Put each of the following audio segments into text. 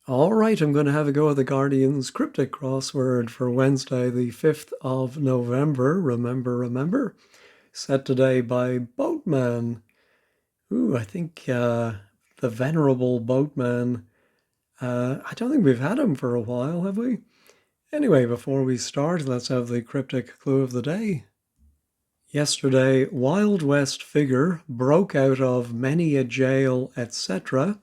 All right, I'm going to have a go at the Guardian's Cryptic Crossword for Wednesday, the 5th of November. Remember. Set today by Boatman. Ooh, I think the venerable Boatman. I don't think we've had him for a while, have we? Anyway, before we start, let's have the cryptic clue of the day. Yesterday, Wild West figure broke out of many a jail, etc.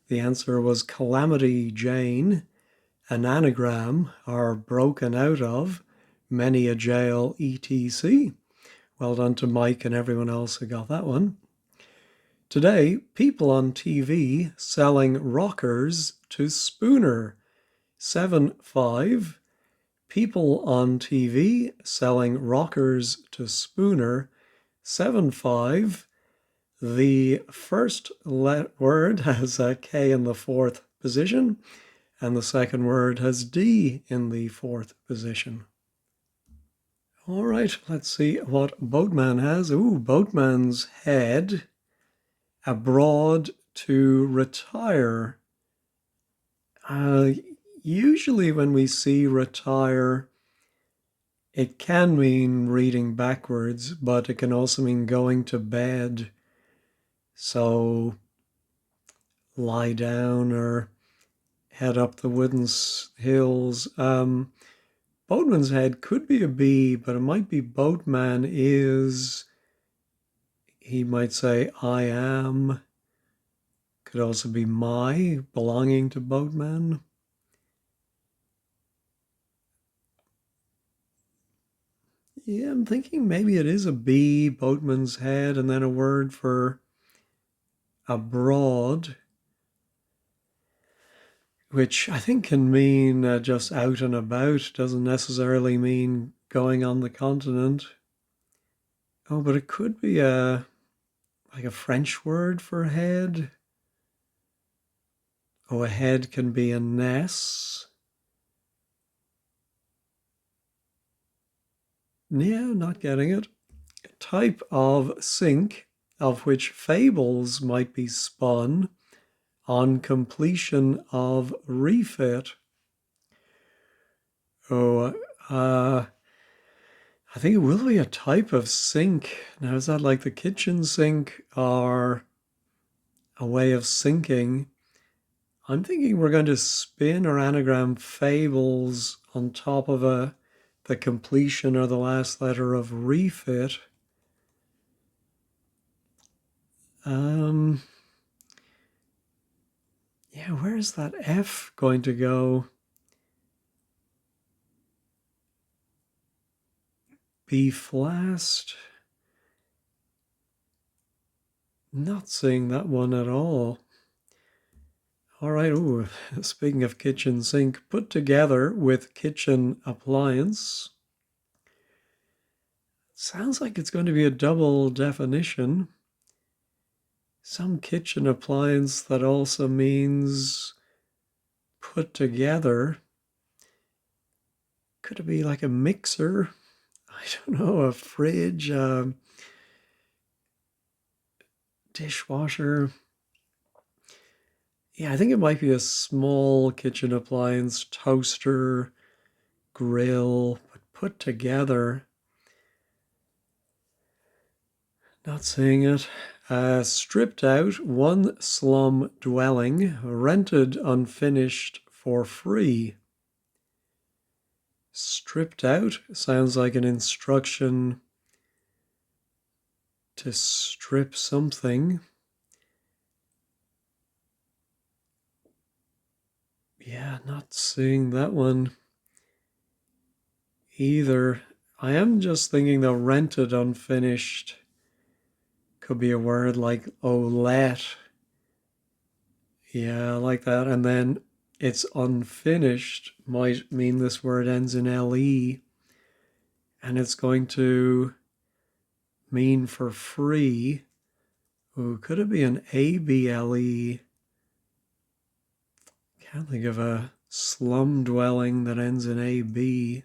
The answer was Calamity Jane. An anagram are broken out of many a jail, etc. Well done to Mike and everyone else who got that one. Today, people on TV selling rockers to Spooner. 7-5. People on TV selling rockers to Spooner. 7-5. The first word has a K in the fourth position, and the second word has D in the fourth position. All right, let's see what Boatman has. Ooh, Boatman's head. Abroad to retire. Usually when we see retire, it can mean reading backwards, but it can also mean going to bed. So lie down or head up the wooden hills. Boatman's head could be a B, but it might be Boatman is, he might say, I am. Could also be my, belonging to Boatman. Yeah, I'm thinking maybe it is a B, Boatman's head, and then a word for abroad, which I think can mean just out and about, doesn't necessarily mean going on the continent. Oh, but it could be like a French word for head. Oh, a head can be a ness. Yeah, not getting it. A type of sink of which fables might be spun on completion of refit. Oh, I think it will be a type of sink. Now, is that like the kitchen sink or a way of sinking? I'm thinking we're going to spin or anagram fables on top of the completion or the last letter of refit. Yeah, where's that F going to go? B flat. Not seeing that one at all. All right, ooh, speaking of kitchen sink, put together with kitchen appliance. Sounds like it's going to be a double definition. Some kitchen appliance that also means put together. Could it be like a mixer? I don't know, a fridge, dishwasher. Yeah, I think it might be a small kitchen appliance, toaster, grill, but put together. Not seeing it. Stripped out, one slum dwelling, rented unfinished for free. Stripped out sounds like an instruction to strip something. Yeah, not seeing that one either. I am just thinking though, rented unfinished could be a word like let. Yeah, I like that. And then it's unfinished might mean this word ends in LE, and it's going to mean for free. Ooh, could it be an ABLE? Can't think of a slum dwelling that ends in AB.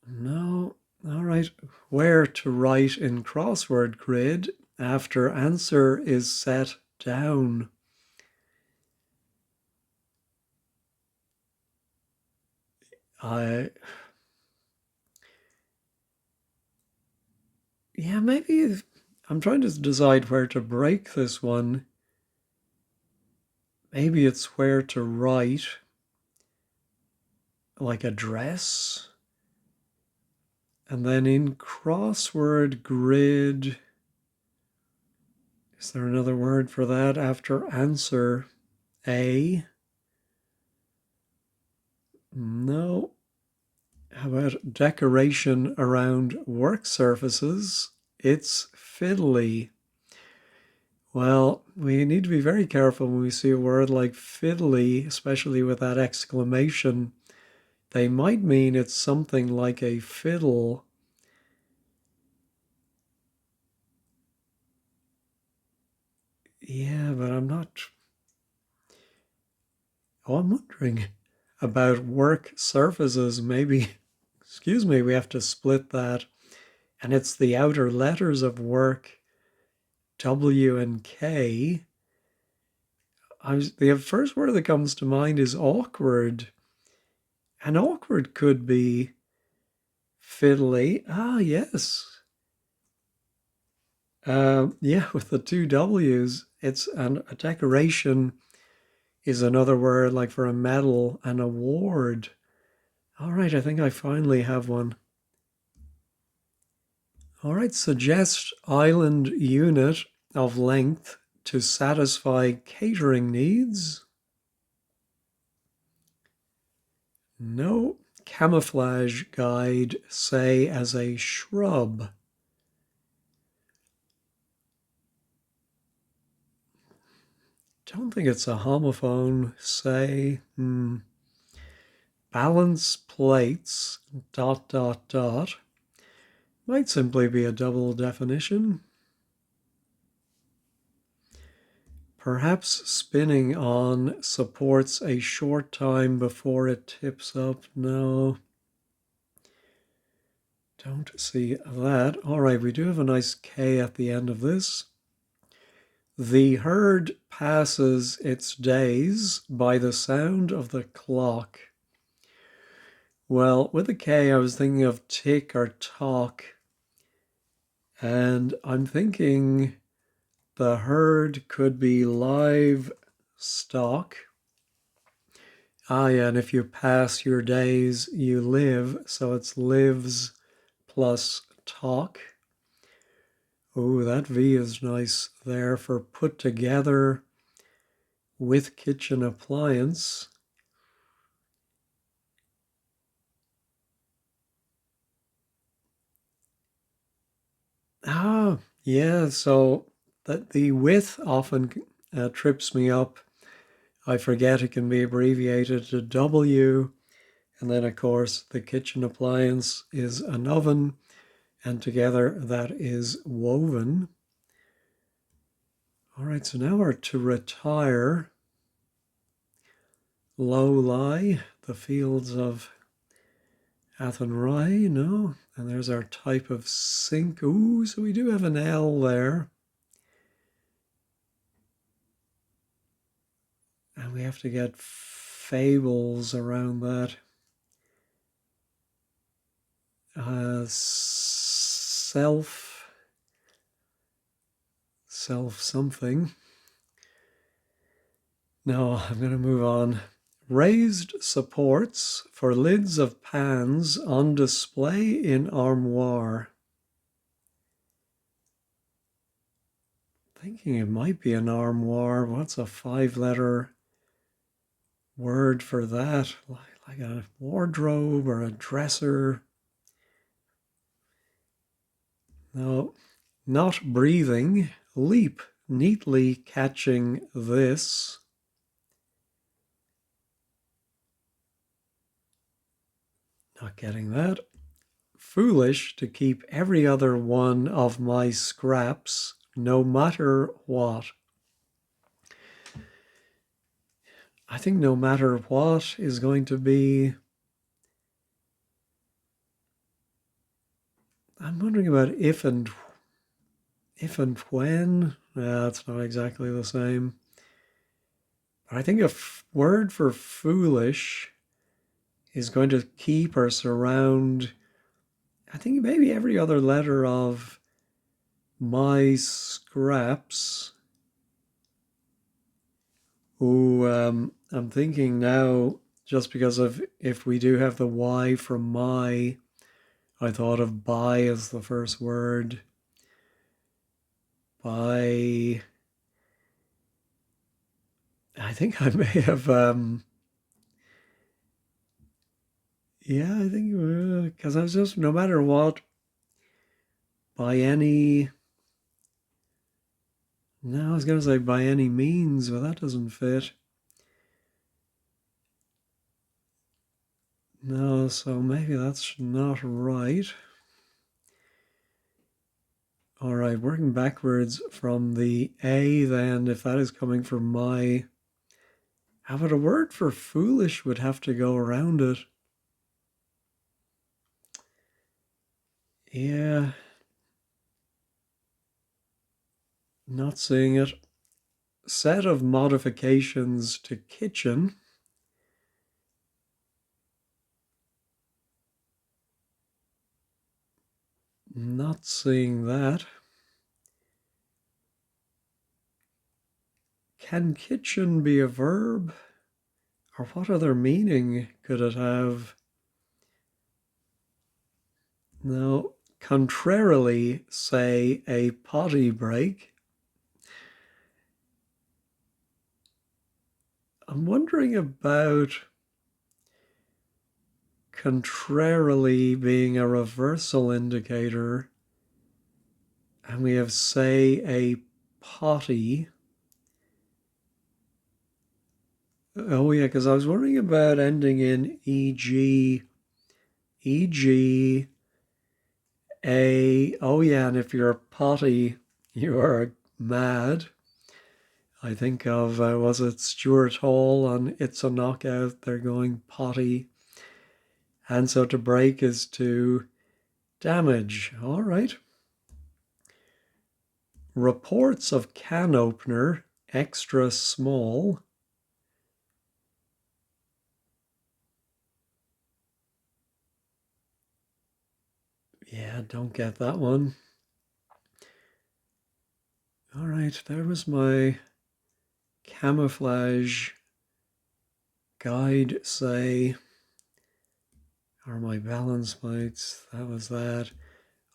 No. All right. Where to write in crossword grid after answer is set down. I, yeah, maybe I'm trying to decide where to break this one. Maybe it's where to write, like address. And then in crossword grid, is there another word for that after answer? A? No. How about decoration around work surfaces? It's fiddly. Well, we need to be very careful when we see a word like fiddly, especially with that exclamation. They might mean it's something like a fiddle. Yeah, but I'm not. Oh, I'm wondering about work surfaces. Maybe, excuse me, we have to split that. And it's the outer letters of work, W and K. The first word that comes to mind is awkward. And awkward could be fiddly. Ah, yes. Yeah, with the two W's, a decoration is another word like for a medal, an award. All right, I think I finally have one. All right, suggest island unit of length to satisfy catering needs. No. Camouflage guide, say as a shrub. Don't think it's a homophone. Say, balance plates, dot, dot, dot. Might simply be a double definition. Perhaps spinning on supports a short time before it tips up. No, don't see that. All right, we do have a nice K at the end of this. The herd passes its days by the sound of the clock. Well, with a K, I was thinking of tick or talk. And I'm thinking the herd could be livestock. Ah, yeah, and if you pass your days, you live. So it's lives plus talk. Oh, that V is nice there for put together with kitchen appliance. Ah, yeah, so that the with often trips me up. I forget it can be abbreviated to W. And then, of course, the kitchen appliance is an oven. And together that is woven. All right, so now we're to retire. Low lie, the fields of Athenry, no. And there's our type of sink. Ooh, so we do have an L there. And we have to get fables around that. Self something. No, I'm going to move on. Raised supports for lids of pans on display in armoire. Thinking it might be an armoire. What's a 5-letter word for that? Like a wardrobe or a dresser? No, not breathing. Leap, neatly catching this. Not getting that. Foolish to keep every other one of my scraps, no matter what. I think no matter what is going to be. I'm wondering about if and when. That's not exactly the same. But I think a word for foolish is going to keep or surround, I think maybe every other letter of my scraps. Ooh, I'm thinking now, just because of if we do have the Y from my, I thought of by as the first word. By, I think I may have, yeah, I think, because I was just, no matter what, by any, no, I was going to say by any means, but that doesn't fit. No, so maybe that's not right. All right, working backwards from the A then, if that is coming from my, how about a word for foolish would have to go around it? Yeah, not seeing it. Set of modifications to kitchen. Not seeing that. Can kitchen be a verb? Or what other meaning could it have? No. Contrarily, say a potty break. I'm wondering about contrarily being a reversal indicator. And we have say a potty. Oh yeah, because I was wondering about ending in EG, EG, A. Oh yeah, and if you're a potty, you are mad. I think of, was it Stuart Hall on It's a Knockout? They're going potty. And so to break is to damage. All right. Reports of can opener, extra small. Yeah, don't get that one. All right, there was my camouflage guide, say, or my balance mates. That was that.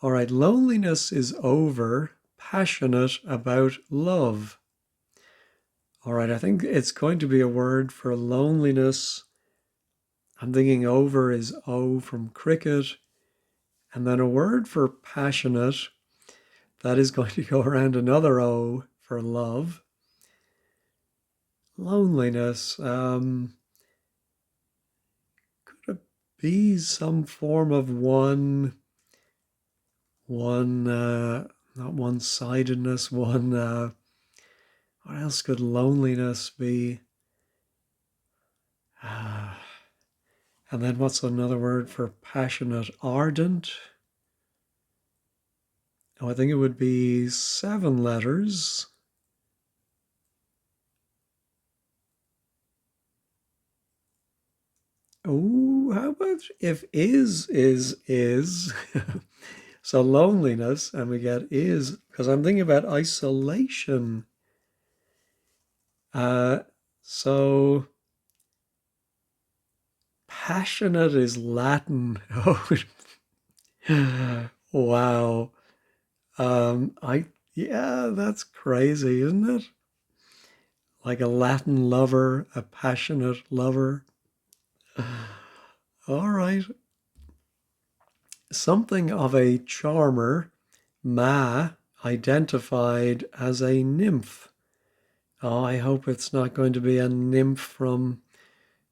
All right, loneliness is over, passionate about love. All right, I think it's going to be a word for loneliness. I'm thinking over is O from cricket. And then a word for passionate, that is going to go around another O for love. Loneliness, could it be some form of not one-sidedness, what else could loneliness be? And then what's another word for passionate? Ardent. Oh, I think it would be 7 letters. Oh, how about if is? So loneliness, and we get is, because I'm thinking about isolation. So passionate is Latin. Oh, wow. Yeah, that's crazy, isn't it? Like a Latin lover, a passionate lover. All right. Something of a charmer, Ma, identified as a nymph. Oh, I hope it's not going to be a nymph from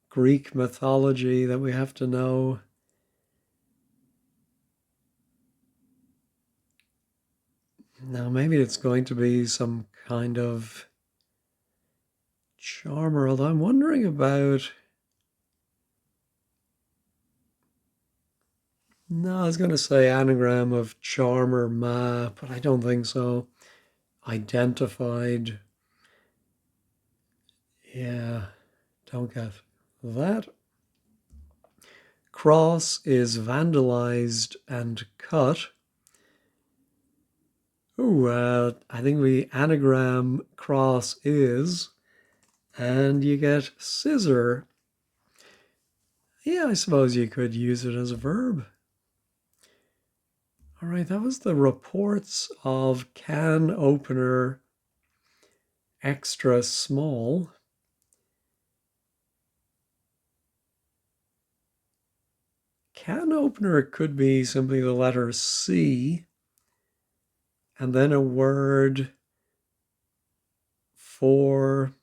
Greek mythology that we have to know. Now, maybe it's going to be some kind of charmer, although I'm wondering about. No, I was going to say anagram of charmer, Ma, but I don't think so. Identified. Yeah, don't get that. cross is vandalized and cut. Ooh, I think the anagram cross is, and you get scissor. Yeah, I suppose you could use it as a verb. All right, that was the reports of can opener extra small. Can opener could be simply the letter C and then a word for,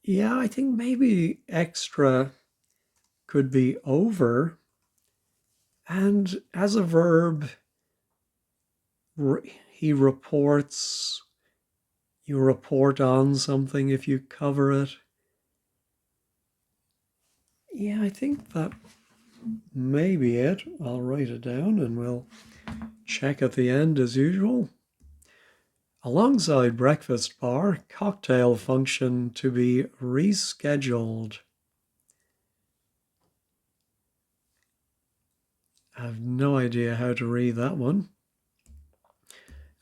yeah, I think maybe extra could be over. And as a verb, he reports, you report on something if you cover it. Yeah, I think that may be it. I'll write it down and we'll check at the end as usual. Alongside breakfast bar, cocktail function to be rescheduled. I have no idea how to read that one.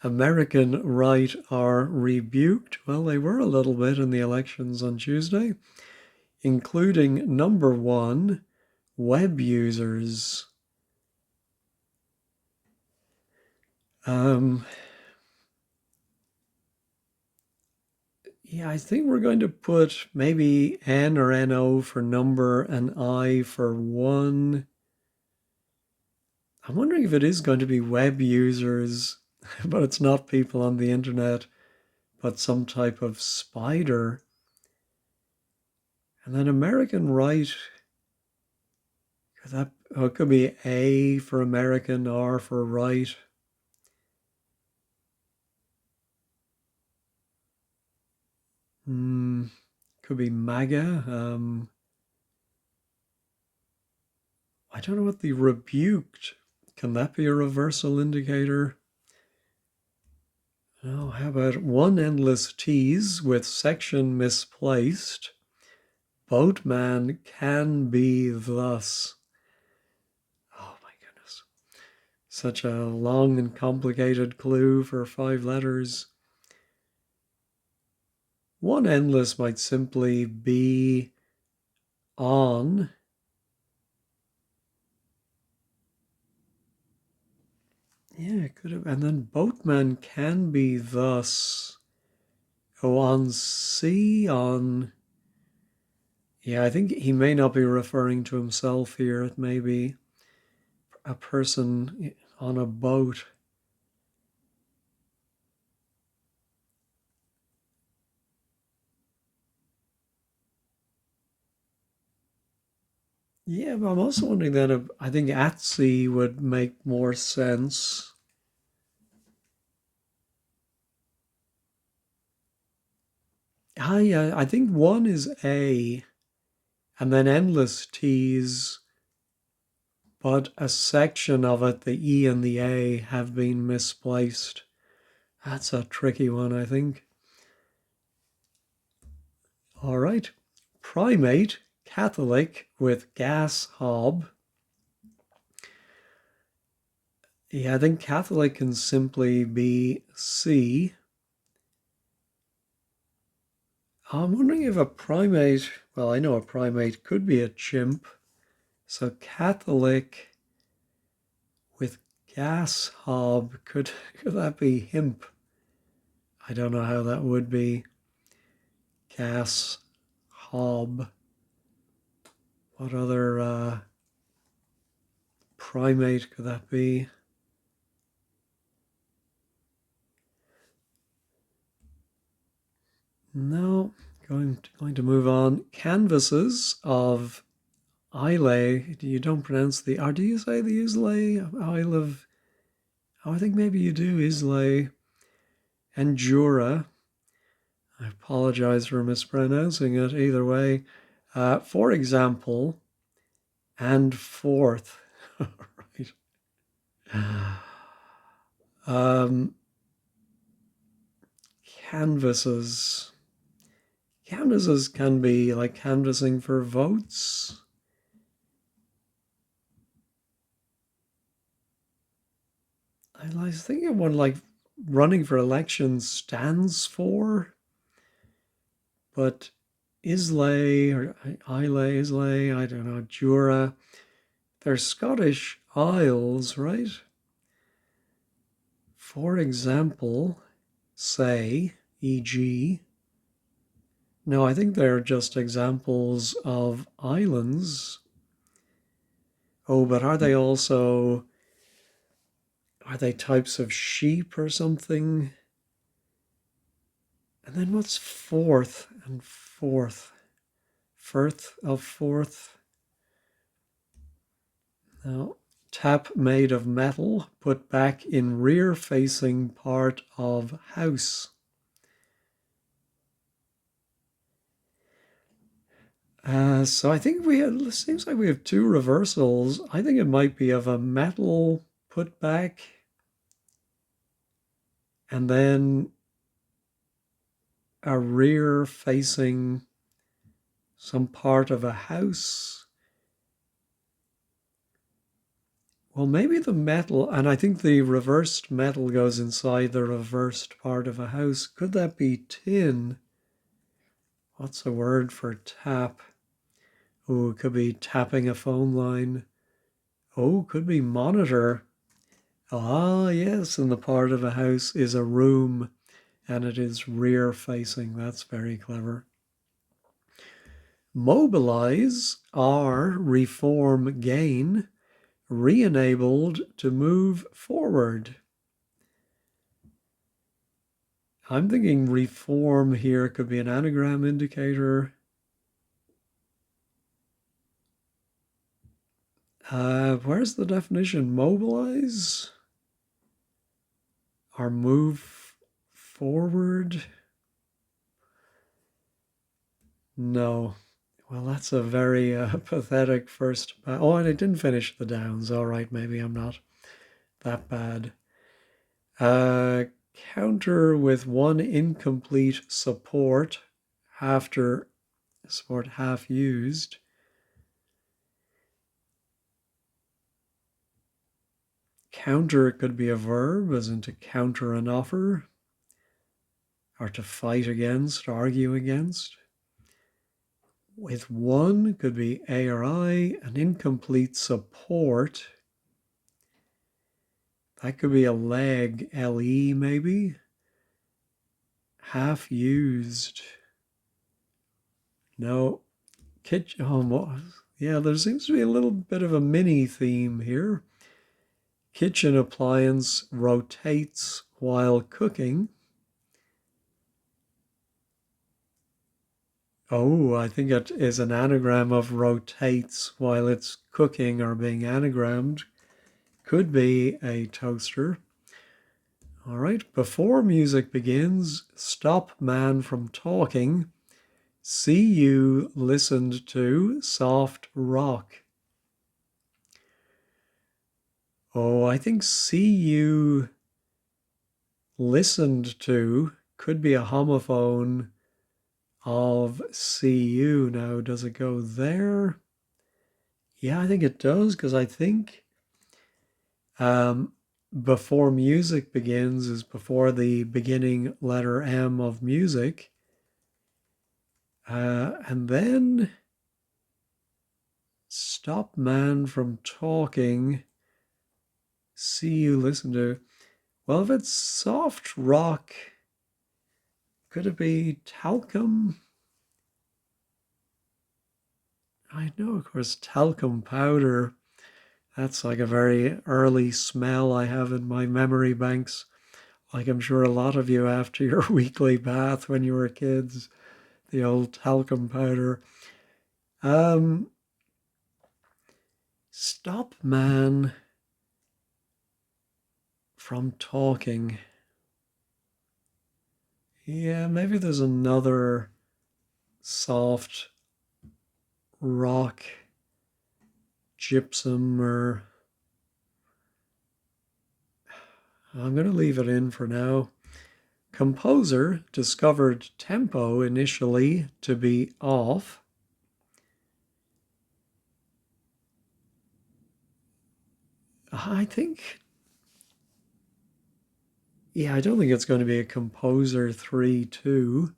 American right are rebuked. Well, they were a little bit in the elections on Tuesday, including number one, web users. Yeah, I think we're going to put maybe N or NO for number and I for one. I'm wondering if it is going to be web users, but it's not people on the internet, but some type of spider. And then American right, it could be A for American, R for right. Could be MAGA. I don't know what the rebuked. Can that be a reversal indicator? Oh, how about one endless tease with section misplaced? Boatman can be thus. Oh my goodness. Such a long and complicated clue for 5 letters. One endless might simply be on. Yeah, it could have. And then boatman can be thus. Oh, on sea, on. Yeah, I think he may not be referring to himself here. It may be a person on a boat. Yeah, but I'm also wondering then if I think at sea would make more sense. Yeah, I think one is A, and then endless T's, but a section of it, the E and the A, have been misplaced. That's a tricky one, I think. All right. Primate, Catholic with gas hob. Yeah, I think Catholic can simply be C. I'm wondering if a primate, well, I know a primate could be a chimp. So Catholic with gas hob, could that be himp? I don't know how that would be. Gas hob. What other primate could that be? No, going to move on. Canvases of Islay. You don't pronounce the, or do you say the Islay? Isle of, oh, I think maybe you do, Islay. And Jura. I apologize for mispronouncing it either way. For example, and fourth. Right. Canvases. Canvases can be like canvassing for votes. I was thinking what like running for election stands for, but Islay or Islay, I don't know, Jura. They're Scottish Isles, right? For example, say, e.g., no, I think they're just examples of islands. Oh, but are they types of sheep or something? And then what's fourth and fourth? Firth of fourth? No. Tap made of metal, put back in rear facing part of house. So I think it seems like we have two reversals. I think it might be of a metal put back and then a rear facing some part of a house. Well, maybe the metal, and I think the reversed metal goes inside the reversed part of a house. Could that be tin? What's a word for tap? Oh, it could be tapping a phone line. Oh, could be monitor. Ah, yes, and the part of a house is a room and it is rear facing. That's very clever. Mobilize are reform gain, re-enabled to move forward. I'm thinking reform here could be an anagram indicator. Where's the definition? Mobilize or move forward? No. Well, that's a very pathetic first. Oh, and it didn't finish the downs. All right, maybe I'm not that bad. Uh, Counter with one incomplete support after support half used. Counter could be a verb, as in to counter an offer, or to fight against, argue against. With one could be A or I, an incomplete support. That could be a leg, LE maybe. Half used. No. Kitchen. Oh, yeah, there seems to be a little bit of a mini theme here. Kitchen appliance rotates while cooking. Oh, I think it is an anagram of rotates while it's cooking or being anagrammed. Could be a toaster. All right, before music begins, stop man from talking. See you listened to soft rock. Oh, I think see you listened to could be a homophone of see you. Now, does it go there? Yeah, I think it does because I think before music begins is before the beginning letter M of music. And then stop man from talking. See you listen to. Well, if it's soft rock, could it be talcum? I know, of course, talcum powder. That's like a very early smell I have in my memory banks. Like I'm sure a lot of you after your weekly bath when you were kids, the old talcum powder. Stop man from talking. Yeah, maybe there's another soft rock, gypsum, or I'm going to leave it in for now. Composer discovered tempo initially to be off. I think Yeah, I don't think it's going to be a composer 3-2.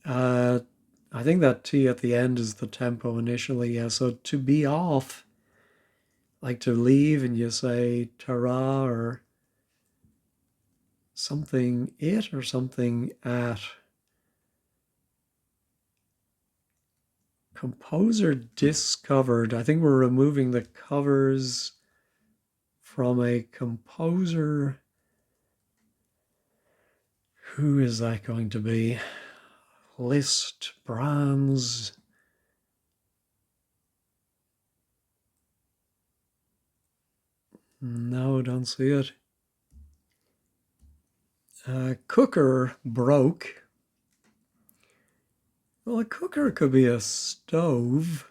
I think that T at the end is the tempo initially, yeah. So to be off, like to leave and you say ta-ra or something it or something at. Composer discovered. I think we're removing the covers from a composer. Who is that going to be? Liszt, Brahms. No, don't see it. Cooker broke. Well, a cooker could be a stove.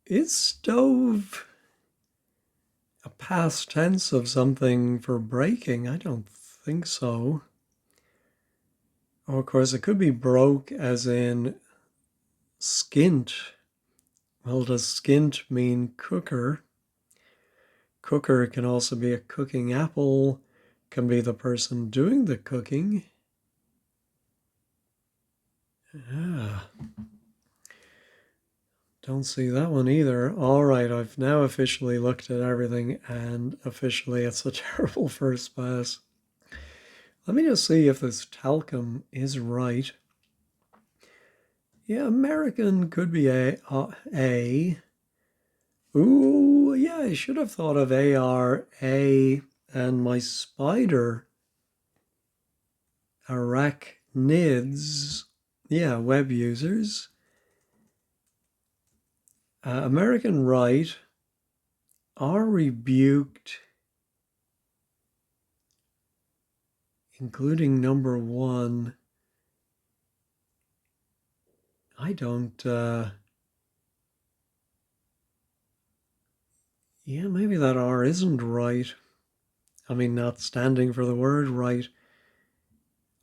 Is stove a past tense of something for breaking? I don't think so. Oh, of course, it could be broke as in skint. Well, does skint mean cooker? Cooker can also be a cooking apple, can be the person doing the cooking. Ah, don't see that one either. All right, I've now officially looked at everything and officially it's a terrible first pass. Let me just see if this talcum is right. Yeah, American could be A. Ooh, yeah, I should have thought of ARA and my spider. Arachnids. Yeah, web users. American right are rebuked, including number one. I don't, yeah, maybe that R isn't right. I mean, not standing for the word right.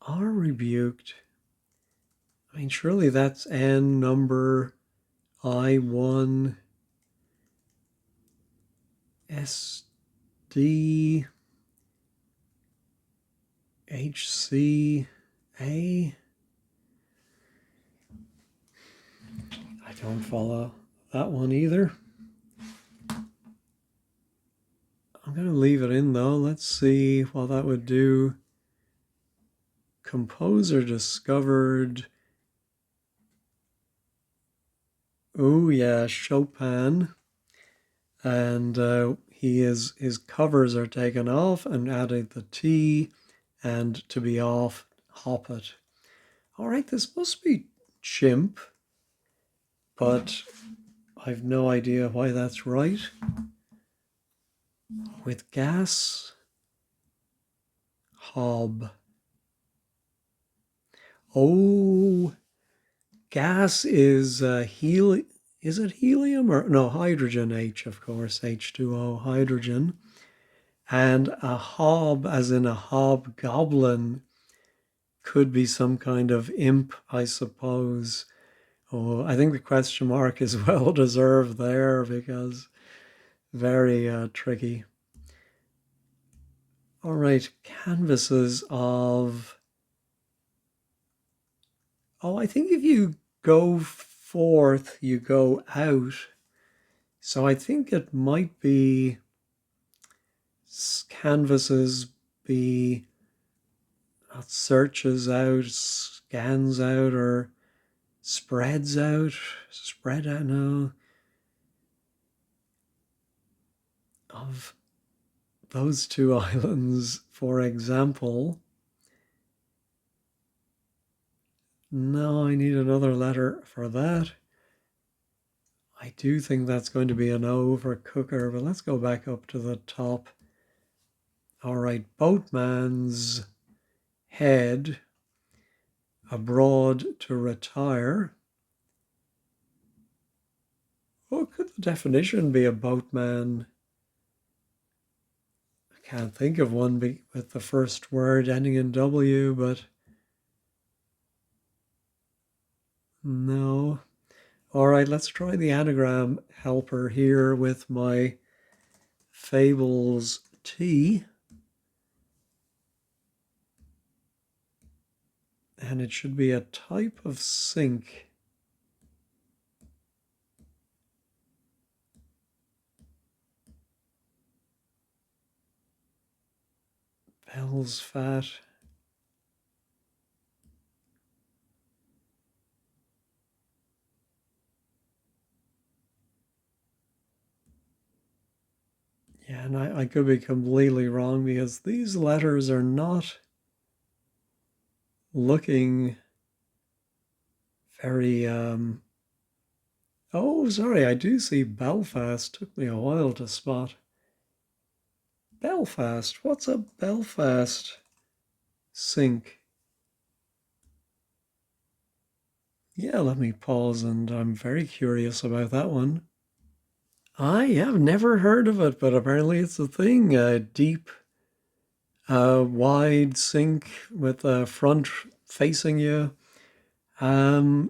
Are rebuked. I mean, surely that's N number I1 SD HCA. I don't follow that one either. I'm going to leave it in though. Let's see what that would do. Composer discovered. Oh yeah, Chopin. And his covers are taken off and added the T and to be off, hop it. All right, this must be chimp, but I've no idea why that's right. With gas, hob. Oh, gas is helium. Is it helium or no, hydrogen H, of course, H2O, hydrogen. And a hob, as in a hobgoblin, could be some kind of imp, I suppose. Oh, I think the question mark is well deserved there because very tricky. All right, canvases of. Oh, I think if you go forth, you go out. So I think it might be canvases be not searches out, scans out, or spreads out. Spread out, no. Of those two islands, for example. No, I need another letter for that. I do think that's going to be an O for cooker, but let's go back up to the top. All right, boatman's head, abroad to retire. What could the definition be of boatman? I can't think of one with the first word ending in W, but no. All right, let's try the anagram helper here with my Fables T. And it should be a type of sink. Bell's Fat. Yeah, and I could be completely wrong because these letters are not looking very, oh, sorry, I do see Belfast. Took me a while to spot. Belfast, what's a Belfast sink? Yeah, let me pause, and I'm very curious about that one. I have never heard of it, but apparently it's a thing. A deep, wide sink with a front facing you. And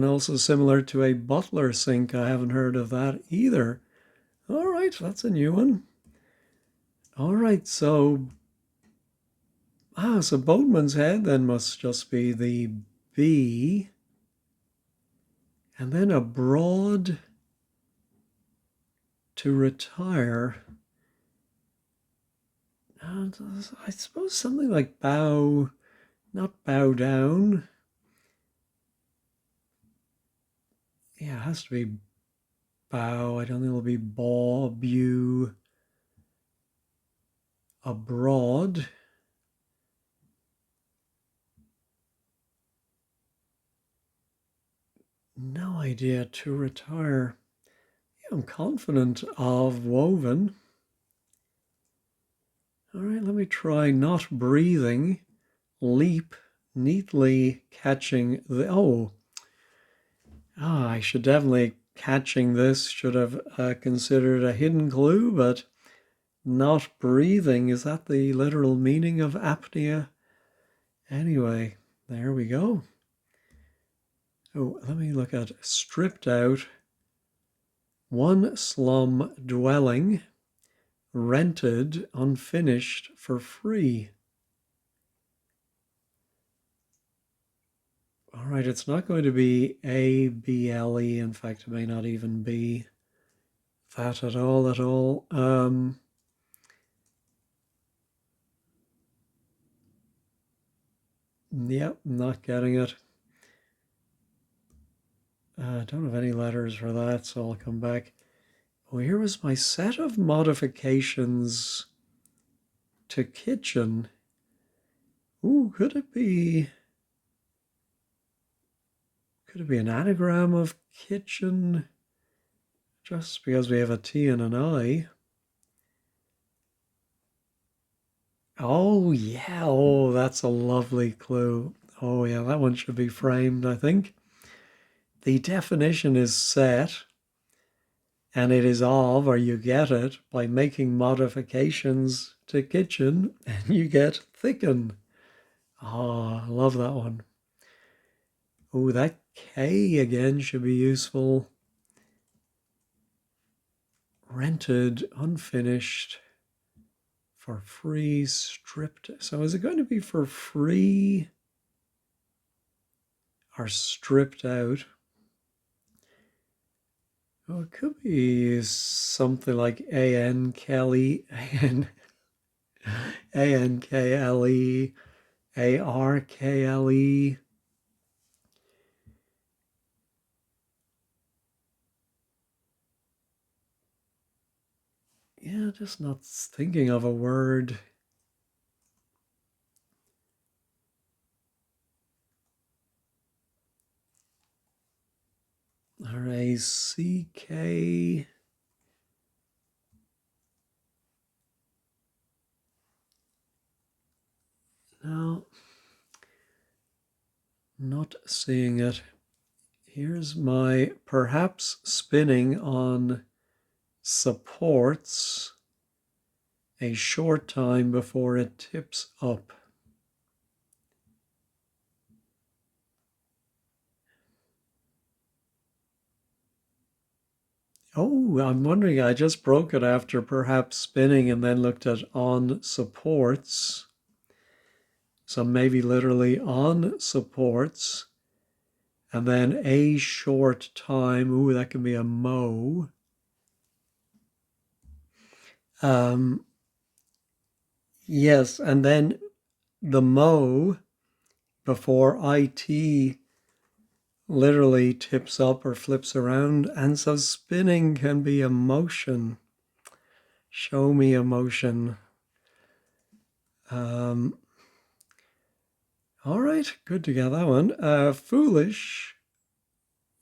also similar to a butler sink. I haven't heard of that either. All right, that's a new one. All right, so so Boatman's Head then must just be the B, and then abroad to retire. And I suppose something like bow, not bow down. Yeah, it has to be bow. I don't think it'll be baw, bew, abroad. No idea. To retire. Yeah, I'm confident of woven. All right, let me try not breathing. Leap, neatly catching the. I should definitely catching this. Should have considered a hidden clue, but not breathing. Is that the literal meaning of apnea? Anyway, there we go. Oh, let me look at stripped out. One slum dwelling, rented, unfinished, for free. All right, it's not going to be A-B-L-E. In fact, it may not even be that at all. Yep, not getting it. I don't have any letters for that, so I'll come back. Oh, here was my set of modifications to kitchen. Ooh, could it be an anagram of kitchen? Just because we have a T and an I. Oh, yeah. Oh, that's a lovely clue. Oh, yeah, that one should be framed, I think. The definition is set, and it is of, or you get it, by making modifications to kitchen, and you get thicken. Oh, I love that one. Oh, that K again should be useful. Rented, unfinished, for free, stripped. So is it going to be for free or stripped out? Oh, it could be something like A-N Kelly, A-N-K-L-E, A-R-K-L-E. Yeah, just not thinking of a word. R-A-C-K. No, not seeing it. Here's my perhaps spinning on supports a short time before it tips up. Oh, I'm wondering, I just broke it after perhaps spinning and then looked at on supports. So maybe literally on supports and then a short time. Ooh, that can be a mo. Um, yes, and then the mo before IT literally tips up or flips around. And so spinning can be emotion. Show me emotion. Um, all right, good to get that one. Foolish.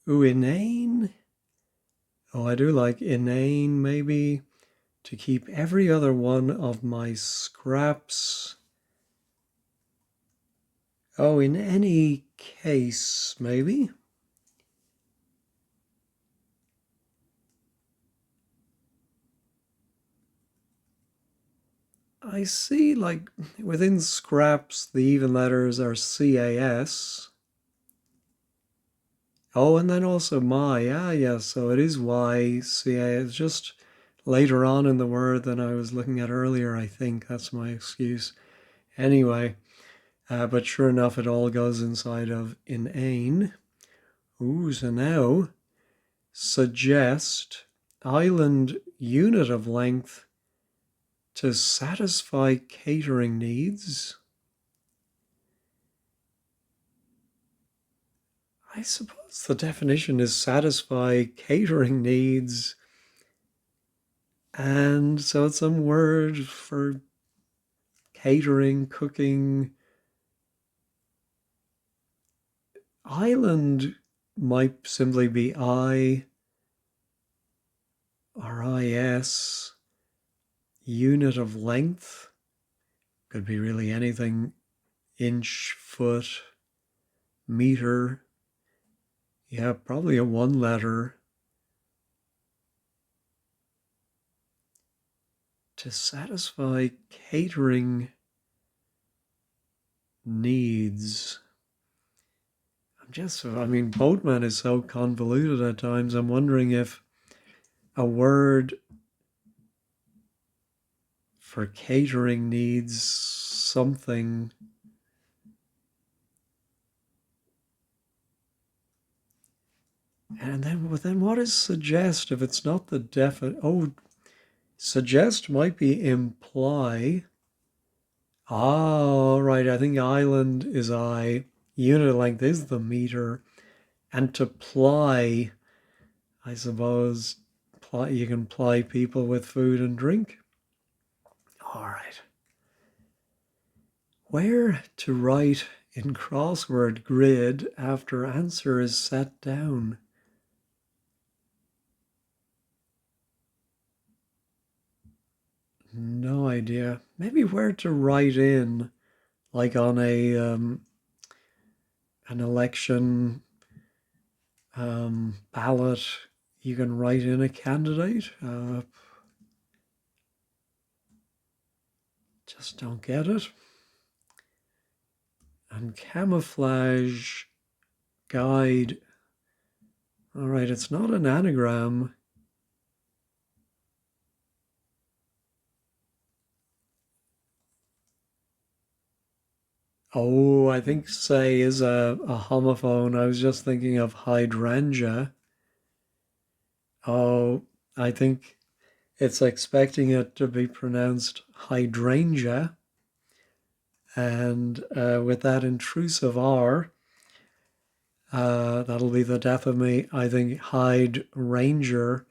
Ooh, inane. Oh, I do like inane, maybe. To keep every other one of my scraps. Oh, in any case, maybe. I see, like, within scraps, the even letters are CAS. Oh, and then also my. Ah, yes, so it is YCA. It's just later on in the word than I was looking at earlier, I think. That's my excuse. Anyway, but sure enough, it all goes inside of inane. Ooh, so now suggest island unit of length to satisfy catering needs. I suppose the definition is satisfy catering needs. And so it's some word for catering, cooking. Island might simply be I or IS. Unit of length could be really anything. Inch, foot, meter. Yeah, probably a one letter. To satisfy catering needs. I mean, Boatman is so convoluted at times. I'm wondering if a word for catering needs something. And then what is suggest if it's not the definite? Oh, suggest might be imply. Ah, right. I think island is I. Unit length is the meter. And to ply, I suppose, you can ply people with food and drink. All right. Where to write in crossword grid after answer is set down? No idea. Maybe where to write in, like on a an election ballot, you can write in a candidate. Just don't get it. And camouflage guide. All right, it's not an anagram. Oh, I think say is a homophone. I was just thinking of hydrangea. Oh, I think it's expecting it to be pronounced hydrangea. And with that intrusive R, that'll be the death of me. I think hide ranger,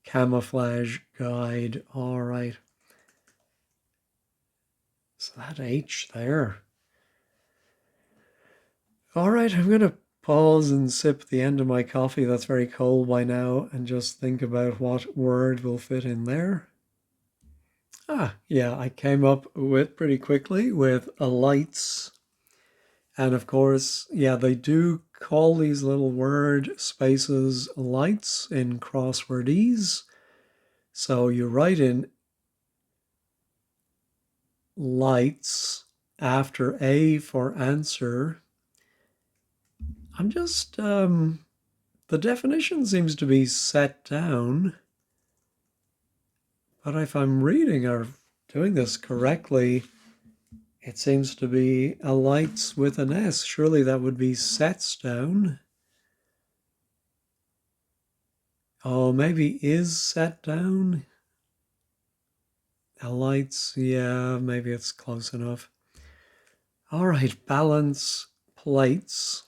camouflage guide. All right. So that H there. All right, I'm going to pause and sip the end of my coffee that's very cold by now and just think about what word will fit in there. Ah, yeah, I came up with pretty quickly with alights. And of course, yeah, they do call these little word spaces lights in crosswordese. So you write in lights after A for answer. I'm just The definition seems to be set down, but if I'm reading or doing this correctly, it seems to be alights with an S. Surely that would be sets down. Oh, maybe is set down. Alights, yeah, maybe it's close enough. All right, balance plates.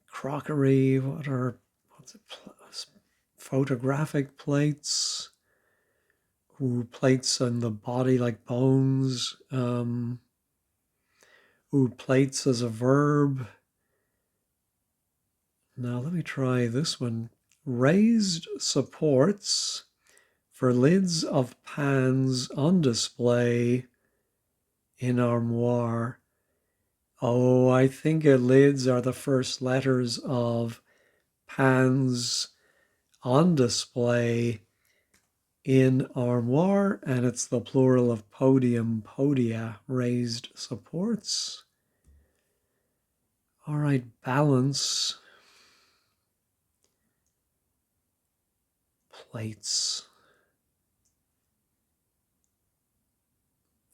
Crockery, what's it? Photographic plates. Ooh, plates on the body like bones. Plates as a verb. Now let me try this one. Raised supports for lids of pans on display in armoire. Oh, I think lids are the first letters of pans on display in armoire, and it's the plural of podium, podia, raised supports. All right, balance plates.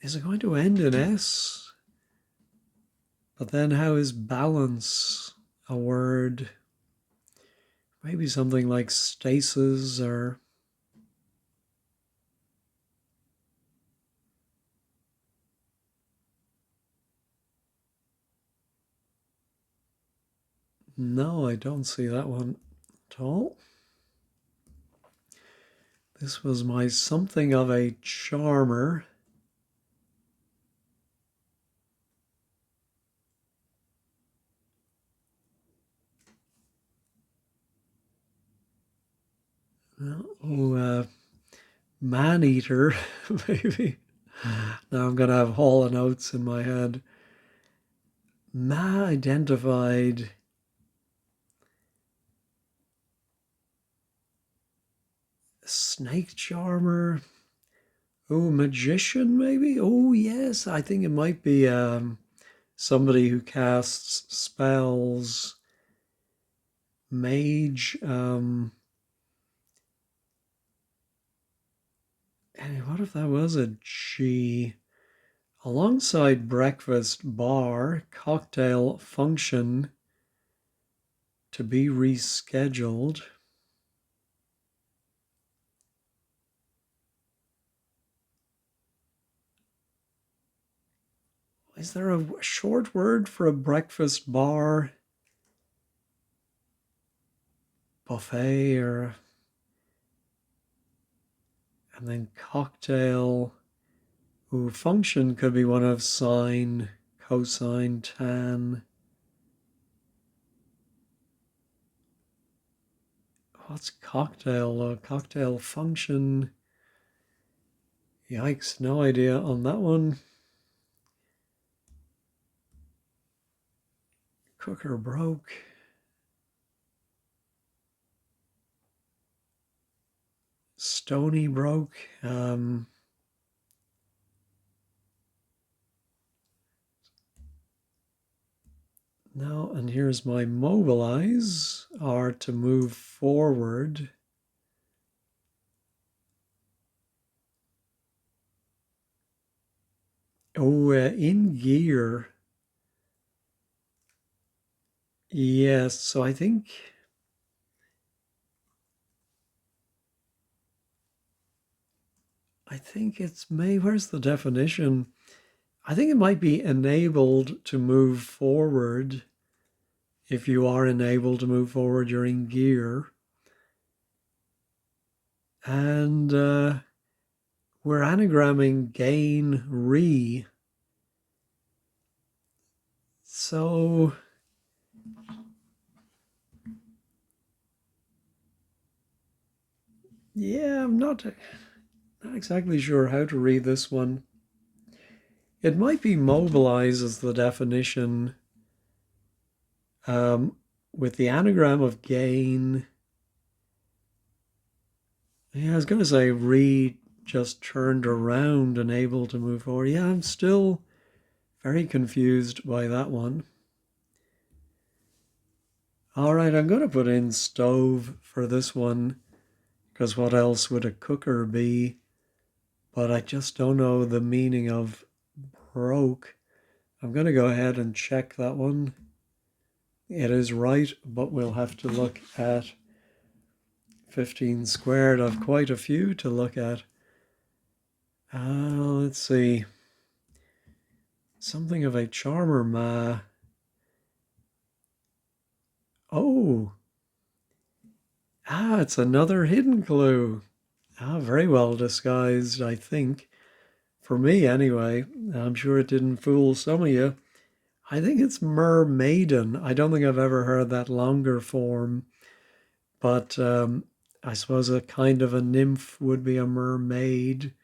Is it going to end in S? But then how is balance a word? Maybe something like stasis or... No, I don't see that one at all. This was my something of a charmer. Oh, man-eater, maybe. Now I'm going to have Hall and Oates in my head. Ma-identified. Snake charmer. Oh, magician, maybe? Oh, yes, I think it might be somebody who casts spells. Mage. And what if that was a G? Alongside breakfast, bar, cocktail, function to be rescheduled. Is there a short word for a breakfast bar? Buffet or... And then cocktail. Ooh, function could be one of sine, cosine, tan. What's cocktail? Cocktail function. Yikes, no idea on that one. Cooker broke. Stony broke. No, and here's my mobilize, are to move forward. Oh, in gear. Yes, so I think it's where's the definition? I think it might be enabled to move forward. If you are enabled to move forward, you're in gear. And we're anagramming gain re. So yeah, I'm not exactly sure how to read this one. It might be mobilize as the definition, with the anagram of gain. Yeah, I was going to say re just turned around and able to move forward. Yeah, I'm still Very confused by that one. All right, I'm going to put in stove for this one because what else would a cooker be? But I just don't know the meaning of broke. I'm going to go ahead and check that one. It is right, but we'll have to look at 15 squared. I've quite a few to look at. Let's see. Something of a charmer ma. Oh, it's another hidden clue. Very well disguised, I think. For me, anyway. I'm sure it didn't fool some of you. I think it's mermaiden. I don't think I've ever heard that longer form, but I suppose a kind of a nymph would be a mermaid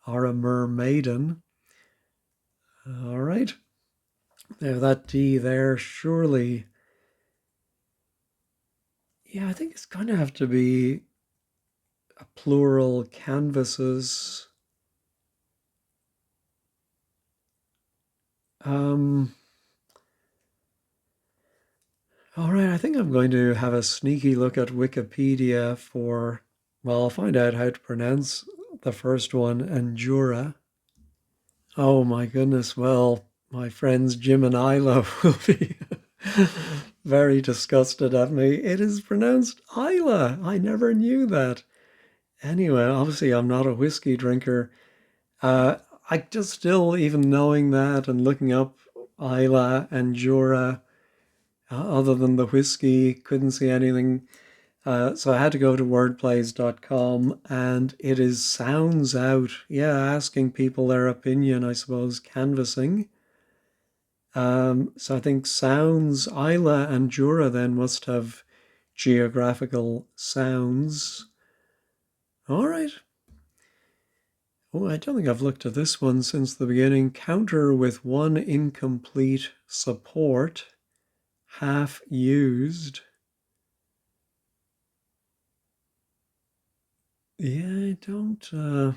or a mermaiden. All right. Now that D there, surely. Yeah, I think it's going to have to be a plural canvases. Um, all right, I think I'm going to have a sneaky look at Wikipedia for, well, I'll find out how to pronounce the first one, Endura. Oh my goodness, well, my friends Jim and Isla will be very disgusted at me. It is pronounced Isla. I never knew that. Anyway, obviously I'm not a whiskey drinker. Uh, I just still, even knowing that and looking up Isla and Jura, other than the whiskey, couldn't see anything. So I had to go to wordplays.com and it is sounds out. Yeah, asking people their opinion, I suppose, canvassing. So I think sounds, Isla and Jura then must have geographical sounds. All right. Oh, I don't think I've looked at this one since the beginning. Counter with one incomplete support, half used. Yeah, I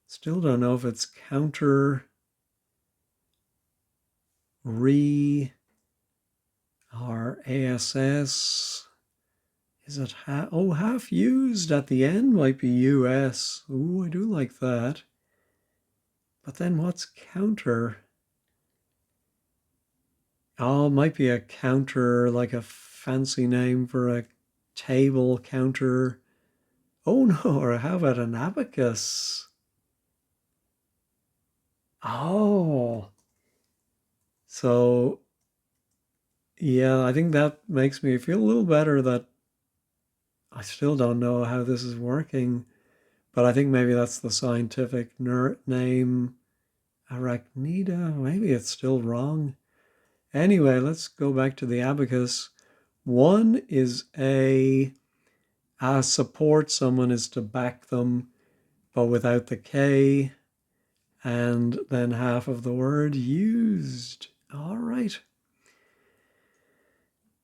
still don't know if it's counter, re, or ASS. Is it half used at the end might be US. Ooh, I do like that. But then what's counter? Oh, it might be a counter, like a fancy name for a table counter. Oh no, or how about an abacus? Oh, so yeah, I think that makes me feel a little better that I still don't know how this is working, but I think maybe that's the scientific name, arachnida. Maybe it's still wrong. Anyway, let's go back to the abacus. One is a support, someone is to back them, but without the K, and then half of the word used. All right.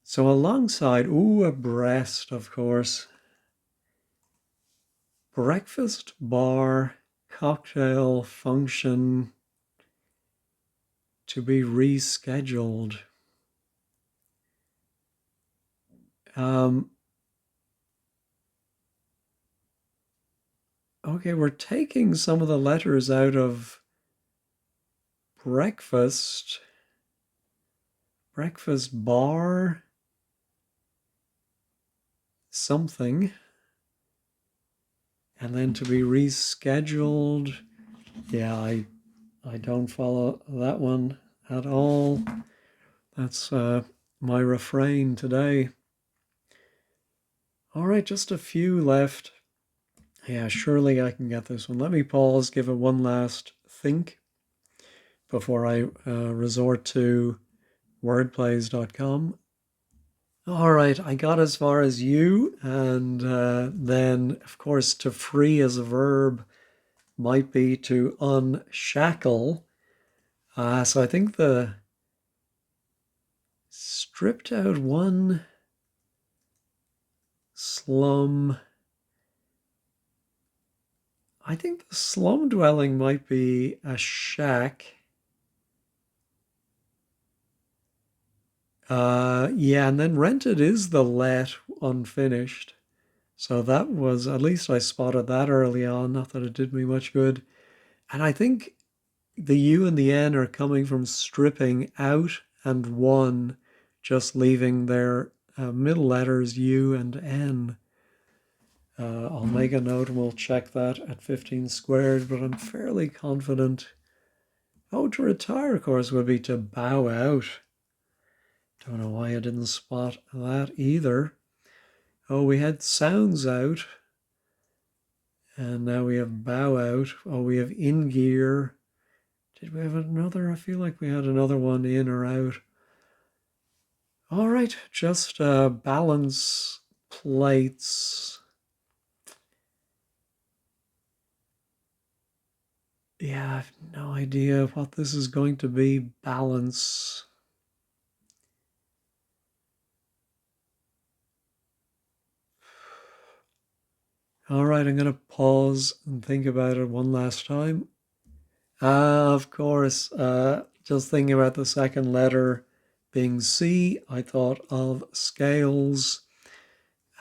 So alongside, a breast, of course. Breakfast, bar, cocktail, function, to be rescheduled. Okay, we're taking some of the letters out of breakfast. Breakfast bar, something. And then to be rescheduled. Yeah, I don't follow that one at all. That's my refrain today. All right, just a few left. Yeah, surely I can get this one. Let me pause, give it one last think before I resort to wordplays.com. All right, I got as far as you, and then, of course, to free as a verb might be to unshackle. So I think the stripped out one, slum. I think the slum dwelling might be a shack. Yeah, and then rented is the let unfinished. So that was, at least I spotted that early on, not that it did me much good. And I think the U and the N are coming from stripping out and one, just leaving their middle letters U and N. I'll make a note and we'll check that at 15 squared, but I'm fairly confident. Oh, to retire, of course, would be to bow out. Don't know why I didn't spot that either. Oh, we had sounds out, and now we have bow out. Oh, we have in gear. Did we have another? I feel like we had another one in or out. All right, just balance plates. Yeah, I have no idea what this is going to be. Balance. All right, I'm going to pause and think about it one last time. Of course, just thinking about the second letter being C, I thought of scales.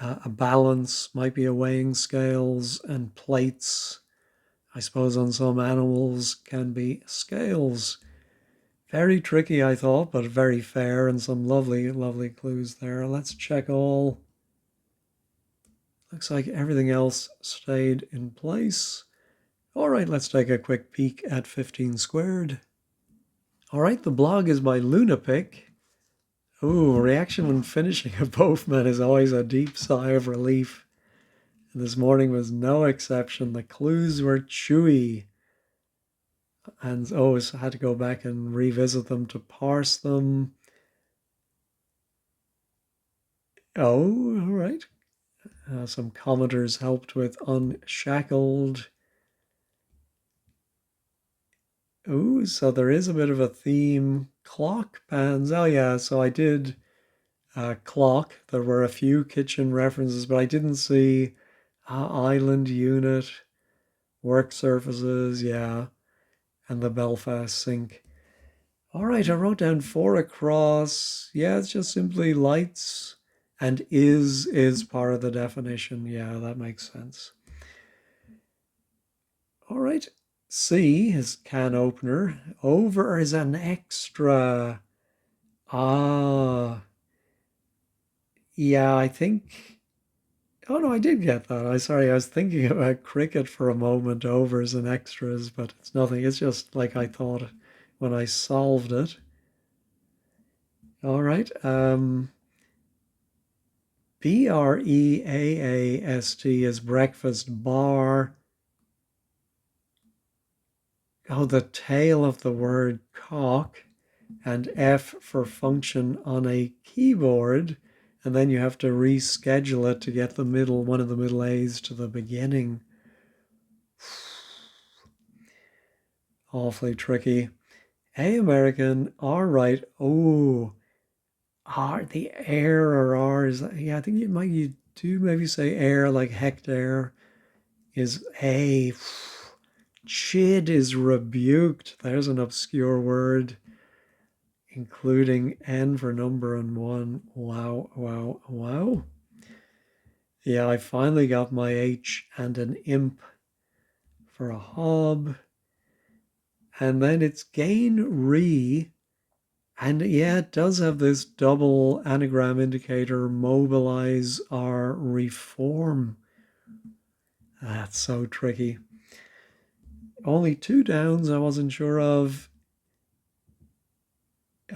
A balance might be a weighing scales, and plates, I suppose, on some animals can be scales. Very tricky, I thought, but very fair, and some lovely, lovely clues there. Let's check all. Looks like everything else stayed in place. All right, let's take a quick peek at 15 squared. All right, the blog is by Lunapic. Ooh, reaction when finishing a Boatman is always a deep sigh of relief. This morning was no exception. The clues were chewy, and always had to go back and revisit them to parse them. Oh, all right. Some commenters helped with Unshackled. Ooh, so there is a bit of a theme. Clock pans. Oh, yeah. So I did clock. There were a few kitchen references, but I didn't see island unit, work surfaces. Yeah. And the Belfast sink. All right. I wrote down 4 across. Yeah. It's just simply lights. And is part of the definition. Yeah, that makes sense. All right. C is can opener. Over is an extra. Ah, yeah, I think. Oh no, I did get that. I was thinking about cricket for a moment, overs and extras, but it's nothing. It's just like I thought when I solved it. All right. Breaast is breakfast bar. Oh, the tail of the word cock, and F for function on a keyboard, and then you have to reschedule it to get the middle, one of the middle A's to the beginning. Awfully tricky. A American, R right. Oh, R, the air or R is, yeah, I think you do maybe say air like hectare is A. Chid is rebuked. There's an obscure word, including N for number and one. Wow, wow, wow. Yeah, I finally got my H and an imp for a hob. And then it's gain re. And yeah, it does have this double anagram indicator, mobilize or reform. That's so tricky. Only 2 downs I wasn't sure of.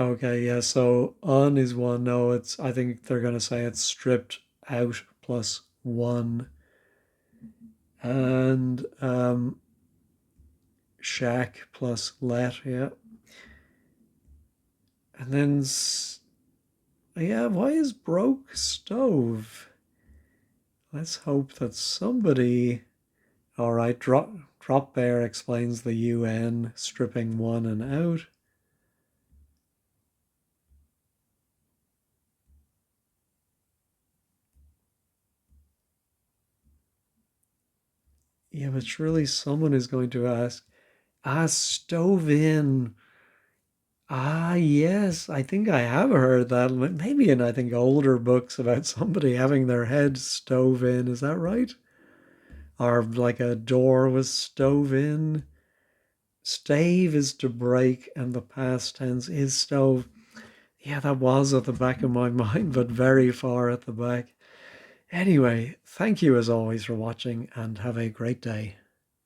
Okay, yeah, so on is one. No, I think they're gonna say it's stripped out plus one. And shack plus let, yeah. And then, yeah, why is broke stove? Let's hope that somebody. All right, drop bear explains the UN, stripping one and out. Yeah, but surely someone is going to ask, stove in. Ah, yes, I think I have heard that. Maybe in, I think, older books about somebody having their head stove in. Is that right? Or like a door was stove in. Stave is to break, and the past tense is stove. Yeah, that was at the back of my mind, but very far at the back. Anyway, thank you as always for watching and have a great day.